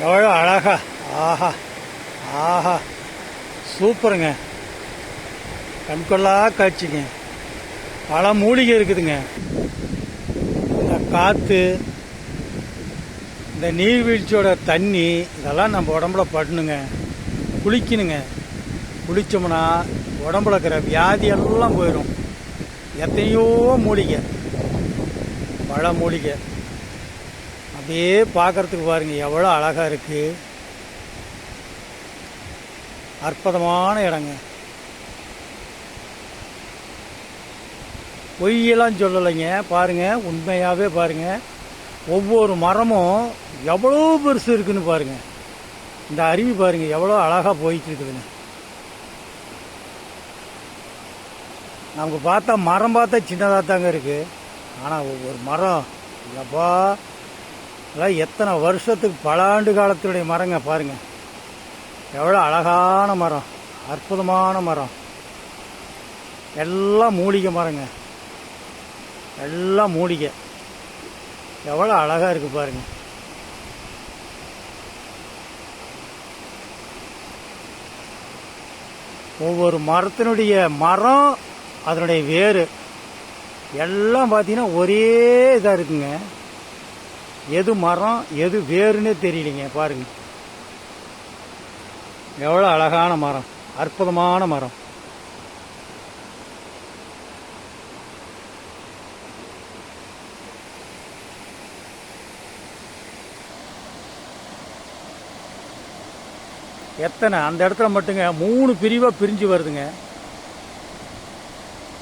எவ்வளோ அழகா! ஆஹா ஆஹா! சூப்பருங்க. கண்கொள்ளா காட்சிங்க. பல மூலிகை இருக்குதுங்க. இந்த காற்று, இந்த நீர்வீழ்ச்சியோட தண்ணி, இதெல்லாம் நம்ம உடம்புல படணுங்க. குளிக்கணுங்க. குளித்தோம்னா உடம்புல இருக்கிற வியாதியெல்லாம் போயிடும். எத்தனையோ மூலிகை, பல மூலிகை அப்படியே பார்க்கறதுக்கு பாருங்க எவ்வளோ அழகாக இருக்குது. அற்புதமான இடங்க. பொய்யெல்லாம் சொல்லலைங்க. பாருங்கள், உண்மையாகவே பாருங்கள். ஒவ்வொரு மரமும் எவ்வளோ பெருசு இருக்குன்னு பாருங்கள். இந்த அருவி பாருங்கள் எவ்வளோ அழகாக போயிட்டு இருக்குதுன்னு. நமக்கு பார்த்தா மரம் பார்த்தா சின்னதாக தாங்க இருக்குது. ஆனால் ஒவ்வொரு மரம் இல்லைப்பா, அதான் எத்தனை வருஷத்துக்கு பல ஆண்டு காலத்துடைய மரங்க பாருங்கள். எவ்வளோ அழகான மரம், அற்புதமான மரம். எல்லாம் மூலிகை மரங்க, எல்லாம் மூலிகை. எவ்வளோ அழகாக இருக்குது பாருங்கள். ஒவ்வொரு மரத்தினுடைய மரம், அதனுடைய வேறு எல்லாம் பார்த்தீங்கன்னா ஒரே இதாக இருக்குங்க. எது மரம் எது வேறுன்னே தெரியலைங்க. பாருங்க எவ்வளோ அழகான மரம், அற்புதமான மரம். எத்தனை அந்த இடத்துல மட்டுங்க 3 பிரிவாக பிரிஞ்சு வருதுங்க.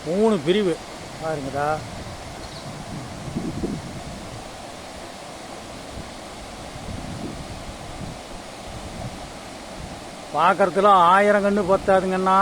3 பிரிவு பாருங்கடா. பார்க்கறதுல 1000 கன்று பத்தாதுங்கன்னா